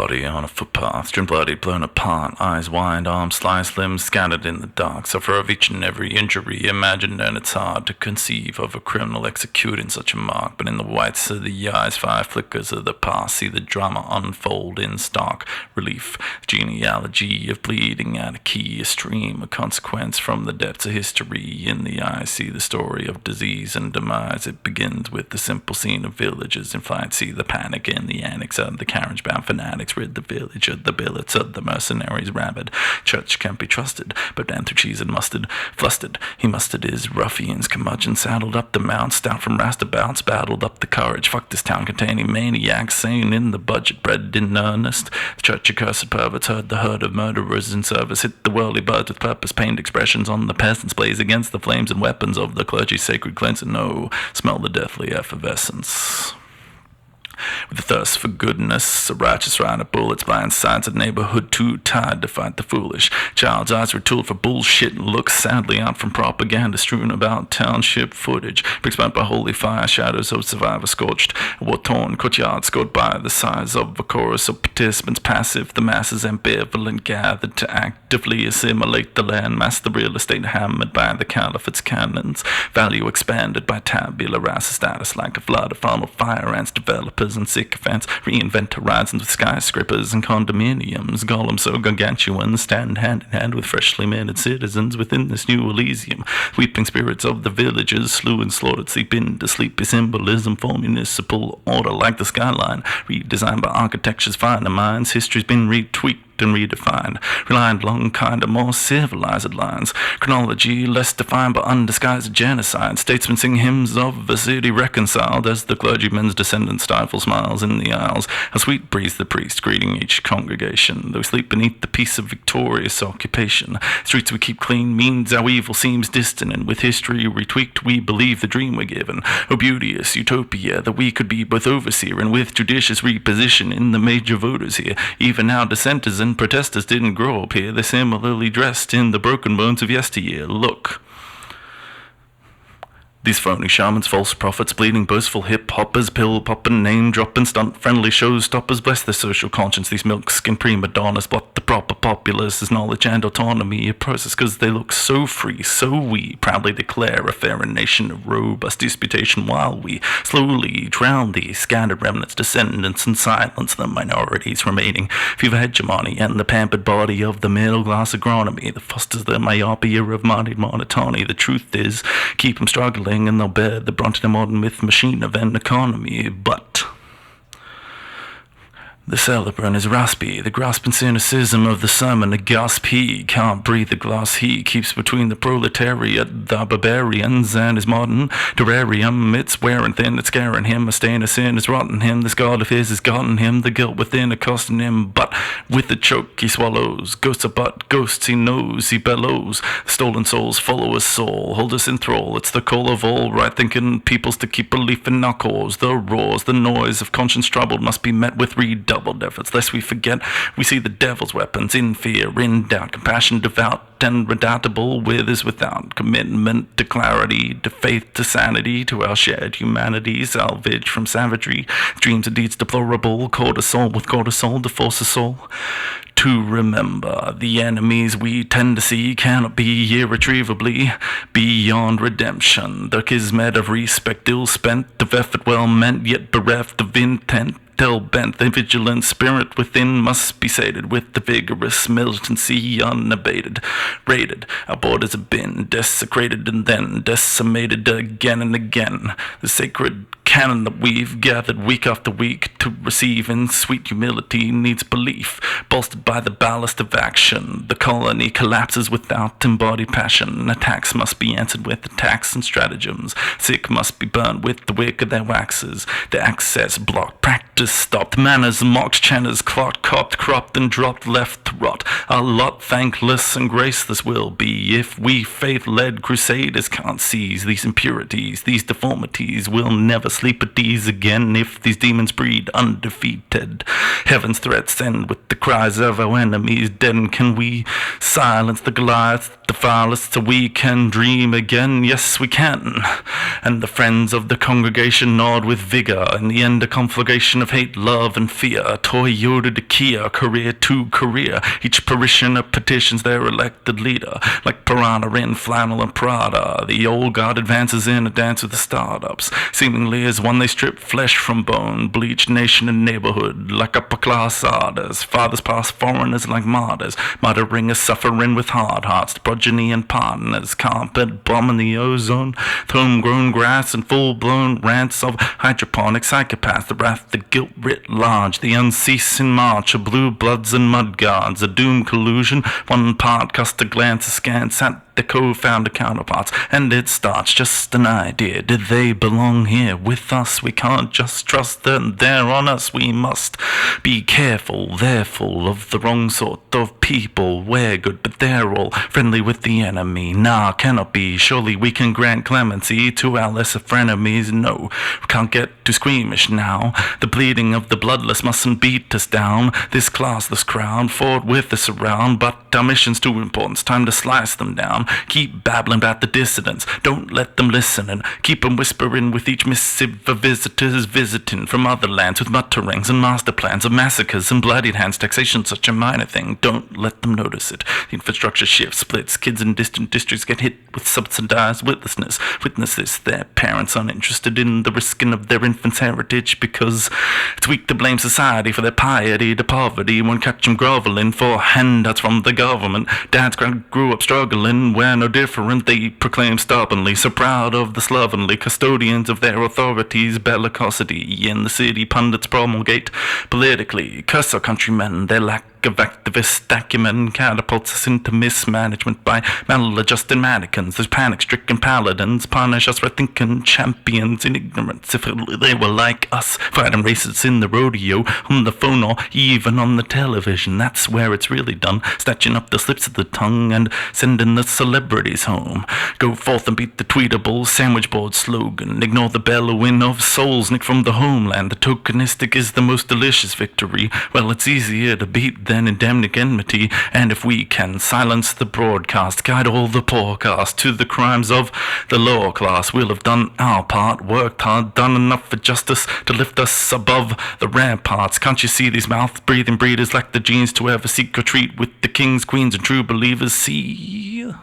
body on a footpath, strewn bloody, blown apart, eyes wide, arms sliced, limbs scattered in the dark. Suffer of each and every injury imagined, and it's hard to conceive of a criminal executing such a mark. But in the whites of the eyes, fire flickers of the past, see the drama unfold in stark relief. Genealogy of bleeding anarchy, a stream, a consequence from the depths of history. In the eyes, see the story of disease and demise. It begins with the simple scene of villages in flight. See the panic in the annex of the carriage-bound fanatics. Rid the village of the billets of the mercenaries rabid. Church can't be trusted, but ran through cheese and mustard. Flustered, he mustered his ruffians, curmudgeon, saddled up the mount, stout from roustabouts, battled up the courage. Fuck this town containing maniacs, sane in the budget, bred in earnest. The church accursed perverts heard the herd of murderers in service, hit the whirly birds with purpose, pained expressions on the peasants, blaze against the flames and weapons of the clergy's sacred cleansing. No, smell the deathly effervescence. With a thirst for goodness, a righteous rider bullets blindsides a neighborhood too tired to fight the foolish. Child's eyes were tooled for bullshit and look sadly out from propaganda strewn about township footage. Bricks burnt by holy fire, shadows of survivors scorched. A war-torn courtyard scored by the size of a chorus of participants passive. The masses ambivalent gathered to actively assimilate the landmass. The real estate hammered by the caliphate's cannons. Value expanded by tabula rasa status like a flood of funnel fire ants. Developers and sycophants reinvent horizons with skyscrapers and condominiums. Golems so gargantuan stand hand in hand with freshly minted citizens within this new Elysium. Weeping spirits of the villages slew and slaughtered sleep into sleepy symbolism for municipal order like the skyline. Redesigned by architecture's finer minds, history's been retweaked and redefined, relying along kinder, more civilized lines. Chronology less defined but undisguised genocide. Statesmen sing hymns of a city reconciled as the clergyman's descendants stifle smiles in the aisles. How sweet breathes the priest greeting each congregation, though we sleep beneath the peace of victorious occupation. Streets we keep clean means our evil seems distant, and with history retweaked we believe the dream we're given. Oh beauteous utopia that we could be both overseer and with judicious reposition in the major voters here. Even now dissenters and protesters didn't grow up here. They're similarly dressed in the broken bones of yesteryear. Look. These phony shamans, false prophets, bleeding, boastful hip-hoppers, pill-popping, name-dropping, stunt-friendly show-stoppers, bless their social conscience. These milk-skin prima donnas blot the proper populace as knowledge and autonomy a process because they look so free, so we proudly declare a fair nation of robust disputation while we slowly drown these scattered remnants, descendants, and silence the minorities remaining. Fever hegemony and the pampered body of the middle-class agronomy that fosters the myopia of moneyed monotony. The truth is, keep them struggling and they'll bear the brunt of a modern myth machine of an economy. But the celebrant is raspy, the grasping cynicism of the sermon, a gasp. He can't breathe the glass he keeps between the proletariat, the barbarians, and his modern terrarium. It's wearing thin, it's scaring him, a stain of sin is rotting him, this god of his has gotten him, the guilt within accosting him, but with the choke he swallows. Ghosts are but ghosts, he knows, he bellows. Stolen souls follow his soul, hold us in thrall. It's the call of all right-thinking peoples to keep belief in our cause. The roars, the noise of conscience troubled must be met with redoubled efforts, lest we forget we see the devil's weapons in fear, in doubt, compassion devout and redoubtable, with is without commitment to clarity, to faith, to sanity, to our shared humanity, salvage from savagery, dreams and deeds deplorable, cortisol with cortisol to force us all to remember the enemies we tend to see cannot be irretrievably beyond redemption. The kismet of respect ill spent, of effort well meant, yet bereft of intent. Hell bent, the vigilant spirit within must be sated with the vigorous militancy unabated. Raided, our borders have been desecrated and then decimated again and again. The sacred canon that we've gathered week after week to receive in sweet humility needs belief, bolstered by the ballast of action. The colony collapses without embodied passion. Attacks must be answered with attacks and stratagems. Sick must be burned with the wick of their waxes. The access blocked, practice stopped, manners mocked, channers clocked, copped, cropped, and dropped, left to rot. Our lot thankless and graceless will be if we faith-led crusaders can't seize these impurities, these deformities. We'll never sleep sleep at ease again if these demons breed undefeated. Heaven's threats end with the cries of our enemies dead. And can we silence the Goliath, defile us so we can dream again? Yes, we can. And the friends of the congregation nod with vigor. In the end, a conflagration of hate, love, and fear. Toyota to Kia, career to career. Each parishioner petitions their elected leader. Like piranha in flannel and Prada, the old guard advances in a dance with the startups. Seemingly as one they strip flesh from bone, bleach nation and neighborhood like upper class artists. Fathers pass foreigners like martyrs, muttering a suffering with hard hearts. The progeny and partners, carpet bombing the ozone, homegrown grass and full-blown rants of hydroponic psychopaths. The wrath, the guilt writ large, the unceasing march of blue bloods and mud guards. A doomed collusion, one part cast a glance askance at the co-founder counterparts, and it starts just an idea. Did they belong here with us? We can't just trust them, they're on us. We must be careful. They're full of the wrong sort of people. We're good, but they're all friendly with the enemy. Nah, cannot be. Surely we can grant clemency to our lesser frenemies. No, we can't get too squeamish now. The bleeding of the bloodless mustn't beat us down. This classless crowd fought with us around, but our mission's too important. It's time to slice them down. Keep babbling about the dissidents, don't let them listen, and keep them whispering with each missive of visitors visiting from other lands with mutterings and master plans of massacres and bloodied hands. Taxation such a minor thing, don't let them notice it. The infrastructure shifts, splits, kids in distant districts get hit with subsidized witlessness. Witness this, their parents uninterested in the risking of their infant's heritage because it's weak to blame society for their piety to poverty. Won't catch them groveling for handouts from the government. Dads grew up struggling, we're no different, they proclaim stubbornly, so proud of the slovenly custodians of their authorities. Bellicosity in the city pundits promulgate politically, curse our countrymen, their lack of activist acumen catapults us into mismanagement by maladjusted mannequins. Those panic-stricken paladins punish us for thinking champions in ignorance. If they were like us, fighting races in the rodeo, on the phone or even on the television, that's where it's really done, snatching up the slips of the tongue and sending the celebrities home. Go forth and beat the tweetable sandwich board slogan, ignore the bellowing of souls nicked from the homeland. The tokenistic is the most delicious victory. Well, it's easier to beat than endemic enmity, and if we can silence the broadcast, guide all the poorcast to the crimes of the lower class, we'll have done our part, worked hard, done enough for justice to lift us above the ramparts. Can't you see these mouth-breathing breeders lack the genes to ever seek retreat with the kings, queens, and true believers? See?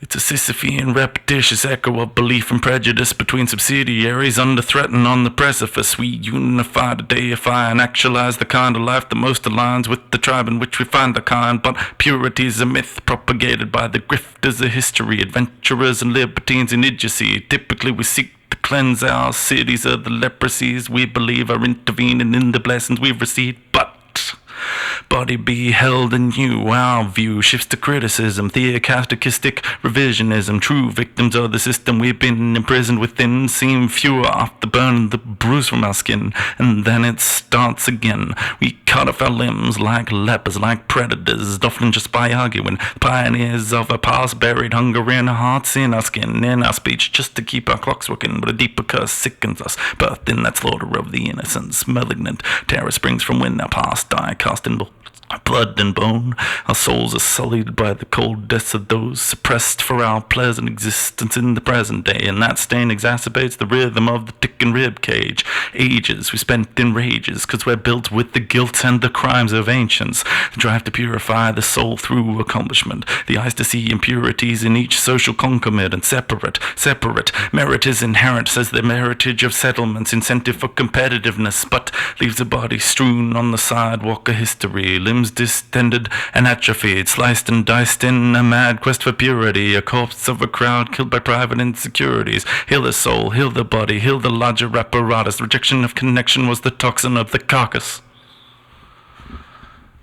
It's a Sisyphean repetitious echo of belief and prejudice between subsidiaries under threat and on the precipice. We unify to deify and actualize the kind of life that most aligns with the tribe in which we find the kind. But purity is a myth propagated by the grifters of history, adventurers and libertines in idiocy. Typically we seek to cleanse our cities of the leprosies we believe are intervening in the blessings we've received. But body beheld anew, our view shifts to criticism, theocastic revisionism. True victims of the system we've been imprisoned within seem fewer after burning the bruise from our skin, and then it starts again. We cut off our limbs like lepers, like predators, often just by arguing. Pioneers of our past buried hunger in our hearts, in our skin, in our speech, just to keep our clocks working. But a deeper curse sickens us, birthed in that slaughter of the innocents. Malignant terror springs from when our past die, cast in blood and bone. Our souls are sullied by the cold deaths of those suppressed for our pleasant existence in the present day, and that stain exacerbates the rhythm of the ticking rib cage. Ages we spent in rages, 'cause we're built with the guilt and the crimes of ancients. The drive to purify the soul through accomplishment, the eyes to see impurities in each social concomitant. Separate. Merit is inherent, says the heritage of settlements, incentive for competitiveness, but leaves the body strewn on the sidewalk of history, limbs distended and atrophied, sliced and diced in a mad quest for purity, a corpse of a crowd killed by private insecurities. Heal the soul, heal the body, heal the larger apparatus. Rejection of connection was the toxin of the carcass.